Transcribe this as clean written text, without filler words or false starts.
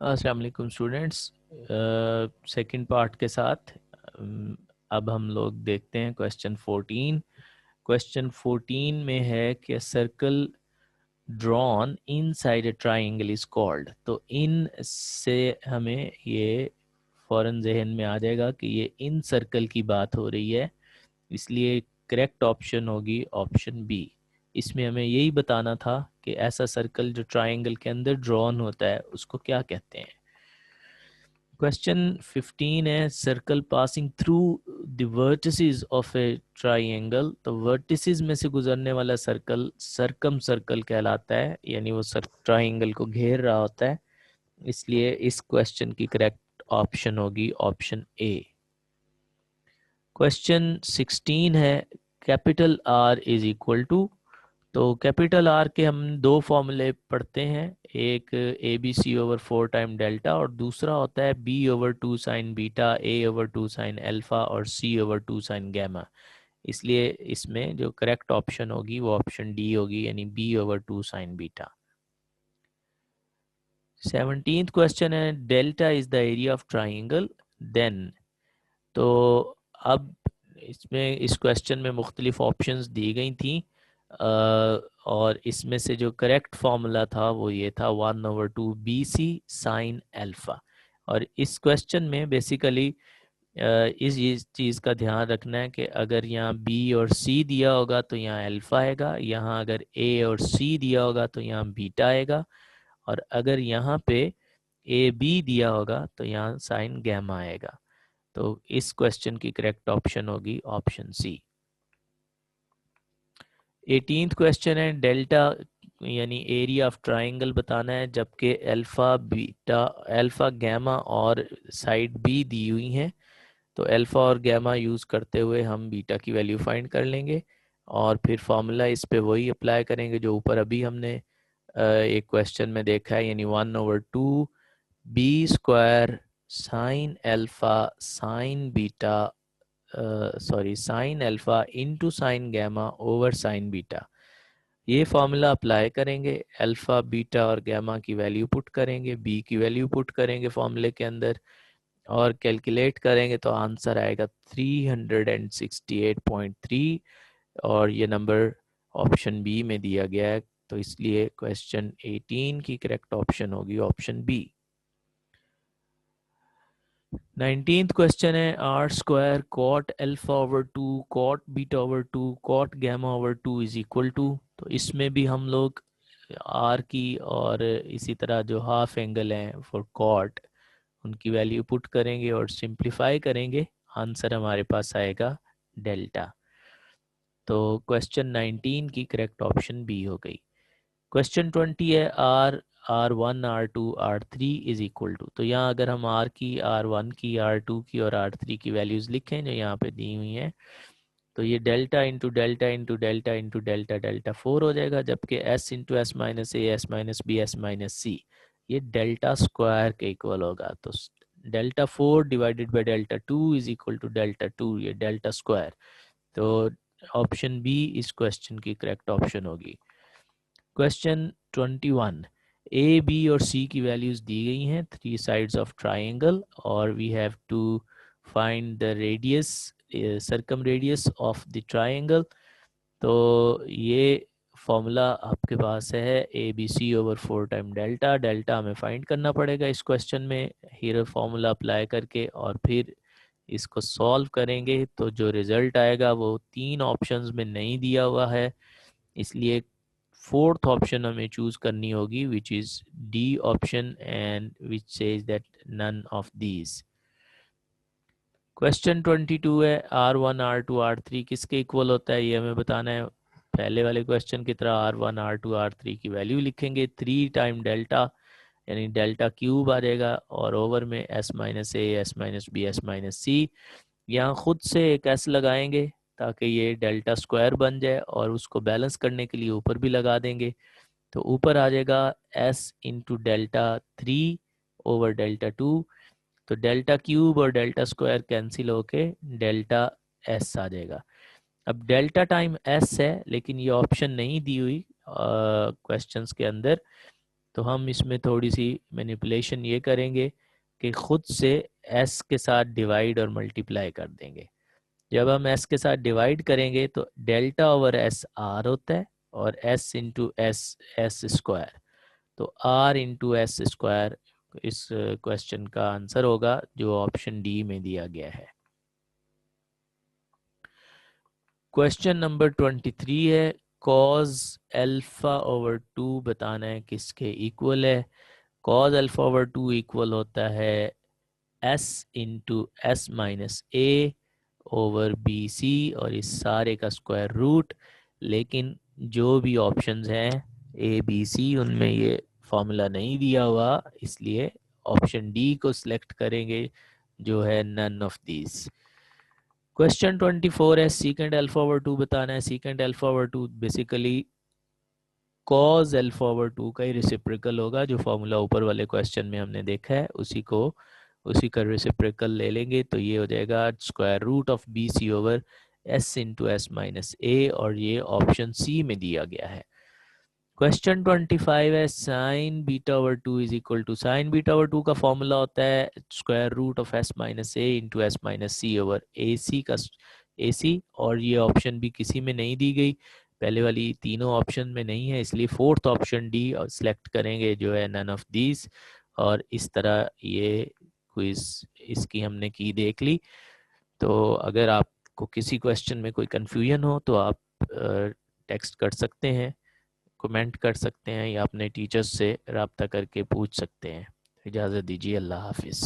अस्सलाम वालेकुम students. Second part के साथ अब हम लोग देखते हैं क्वेश्चन 14। क्वेश्चन 14 में है कि circle drawn inside a triangle is called. तो इन से हमें ये फ़ौरन जहन में आ जाएगा कि ये इन सर्कल की बात हो रही है, इसलिए करेक्ट ऑप्शन होगी ऑप्शन बी। इसमें हमें यही बताना था कि ऐसा सर्कल जो ट्राइंगल के अंदर ड्रॉन होता है उसको क्या कहते हैं। क्वेश्चन 15 है circle passing through the vertices of A triangle. तो वर्टिसेस में से गुजरने वाला सर्कल सर्कम सर्कल कहलाता है, यानी वो ट्राइंगल को घेर रहा होता है। इसलिए इस क्वेश्चन की करेक्ट ऑप्शन होगी ऑप्शन ए। क्वेश्चन 16 है capital R is equal to. तो कैपिटल आर के हम दो फॉर्मूले पढ़ते हैं, एक A B C over 4 time delta और दूसरा होता है B over 2 sine beta, A over 2 sine alpha और सी ओवर 2 साइन गैमा। इसलिए इसमें जो करेक्ट ऑप्शन होगी वो ऑप्शन डी होगी, यानी B over 2 sine beta. 17th question है delta is the area of triangle then. तो अब इसमें इस क्वेश्चन में मुख्तलिफ ऑप्शंस दी गई थी, और इसमें से जो करेक्ट फॉर्मूला था वो ये था 1/2 BC साइन अल्फा। और इस क्वेश्चन में बेसिकली इस चीज़ का ध्यान रखना है कि अगर यहाँ बी और सी दिया होगा तो यहाँ अल्फा आएगा, यहाँ अगर ए और सी दिया होगा तो यहाँ बीटा आएगा, और अगर यहाँ पे ए बी दिया होगा तो यहाँ साइन गैमा आएगा। तो इस क्वेश्चन की करेक्ट ऑप्शन होगी ऑप्शन सी। 18th क्वेश्चन है डेल्टा यानी एरिया ऑफ ट्राइंगल बताना है, जबकि अल्फा बीटा अल्फा गैमा और साइड बी दी हुई हैं। तो अल्फा और गैमा यूज़ करते हुए हम बीटा की वैल्यू फाइंड कर लेंगे और फिर फॉर्मूला इस पे वही अप्लाई करेंगे जो ऊपर अभी हमने एक क्वेश्चन में देखा है, यानी 1/2 B² sine alpha sine beta sorry sine alpha into sine gamma over sine beta. ये फॉर्मूला अप्लाई करेंगे, अल्फा बीटा और गैमा की वैल्यू पुट करेंगे, बी की वैल्यू पुट करेंगे फॉर्मूले के अंदर और कैलकुलेट करेंगे तो आंसर आएगा 368.3, और ये नंबर ऑप्शन बी में दिया गया है। तो इसलिए क्वेश्चन 18 की करेक्ट ऑप्शन होगी ऑप्शन बी। 19th क्वेश्चन है R square cot alpha over 2 cot beta over 2 cot gamma over 2 is equal to. तो इसमें भी हम लोग आर की और इसी तरह जो हाफ एंगल हैं फॉर कॉट उनकी वैल्यू पुट करेंगे और सिंप्लीफाई करेंगे, आंसर हमारे पास आएगा डेल्टा। तो क्वेश्चन 19 की करेक्ट ऑप्शन बी हो गई। क्वेश्चन 20 है R1 R2 R3 is equal to. तो यहाँ अगर हम R की R1 की R2 की और R3 की वैल्यूज़ लिखें जो यहाँ पे दी हुई हैं, तो ये delta into delta into delta into delta delta 4 हो जाएगा, जबकि S into S minus A S minus B S minus C ये डेल्टा स्क्वायर के इक्वल होगा। तो delta 4 divided by delta 2 is equal to delta 2, ये डेल्टा स्क्वायर। तो option B इस क्वेश्चन की करेक्ट ऑप्शन होगी। क्वेश्चन 21 ए बी और सी की वैल्यूज दी गई हैं थ्री साइड्स ऑफ ट्राइंगल, और we have to find the radius circum radius of the triangle. तो ये फॉर्मूला आपके पास है A B C over 4 time delta. Delta हमें फाइंड करना पड़ेगा इस क्वेश्चन में हीरो फॉर्मूला अप्लाई करके, और फिर इसको सॉल्व करेंगे तो जो रिजल्ट आएगा वो तीन ऑप्शंस में नहीं दिया हुआ है, इसलिए फोर्थ ऑप्शन हमें चूज करनी होगी which is D option and which says that none of these. Question 22 है R1 R2 R3 किसके इक्वल होता है ये हमें बताना है। पहले वाले क्वेश्चन की तरह R1 R2 R3 की वैल्यू लिखेंगे 3 टाइम डेल्टा, यानी डेल्टा क्यूब आ जाएगा, और ओवर में S minus A S minus B S minus C. यहाँ खुद से एक S लगाएंगे ताकि ये डेल्टा स्क्वायर बन जाए, और उसको बैलेंस करने के लिए ऊपर भी लगा देंगे। तो ऊपर आ जाएगा S into delta 3 over delta 2। तो डेल्टा क्यूब और डेल्टा स्क्वायर कैंसिल होके डेल्टा S आ जाएगा। अब डेल्टा टाइम S है, लेकिन ये ऑप्शन नहीं दी हुई क्वेश्चंस के अंदर, तो हम इसमें थोड़ी सी मैनिपुलेशन ये करेंगे कि ख़ुद से s के साथ डिवाइड और मल्टीप्लाई कर देंगे। जब हम s के साथ डिवाइड करेंगे तो डेल्टा ओवर s r होता है और s into S S square, तो r इंटू एस स्क्वायर इस क्वेश्चन का आंसर होगा जो ऑप्शन डी में दिया गया है। क्वेश्चन नंबर 23 है, कॉज अल्फा ओवर 2 बताना है किसके इक्वल है। कॉज अल्फा ओवर 2 इक्वल होता है s इंटू एस माइनस ए ओवर बी सी और इस सारे का स्क्वायर रूट। लेकिन जो भी ऑप्शंस हैं ए बी सी उनमें ये फॉर्मूला नहीं दिया हुआ, इसलिए ऑप्शन डी को सिलेक्ट करेंगे जो है नन ऑफ दीज। क्वेश्चन 24 है, सीकेंड अल्फा ओवर 2 बताना है। सीकेंड alpha over 2 basically cause alpha over 2 का ही रेसिप्रोकल होगा, जो फॉर्मूला ऊपर वाले क्वेश्चन में हमने देखा है उसी का रेसिप्रोकल ले लेंगे तो ये हो जाएगा square root of B C over S into S minus A, और ये ऑप्शन सी में दिया गया है। क्वेश्चन 25 है, sine beta over 2 is equal to, sine beta over 2 का फॉर्मूला होता है square root of S minus A into S minus C over A C का ए सी, और ये ऑप्शन भी किसी में नहीं दी गई, पहले वाली तीनों ऑप्शन में नहीं है, इसलिए फोर्थ ऑप्शन डी सिलेक्ट करेंगे जो है नन ऑफ दीज। और इस तरह ये क्विज इसकी हमने की देख ली। तो अगर आपको किसी क्वेश्चन में कोई कंफ्यूजन हो तो आप टेक्स्ट कर सकते हैं, कमेंट कर सकते हैं, या अपने टीचर्स से रब्ता करके पूछ सकते हैं। इजाज़त दीजिए, अल्लाह हाफिज़।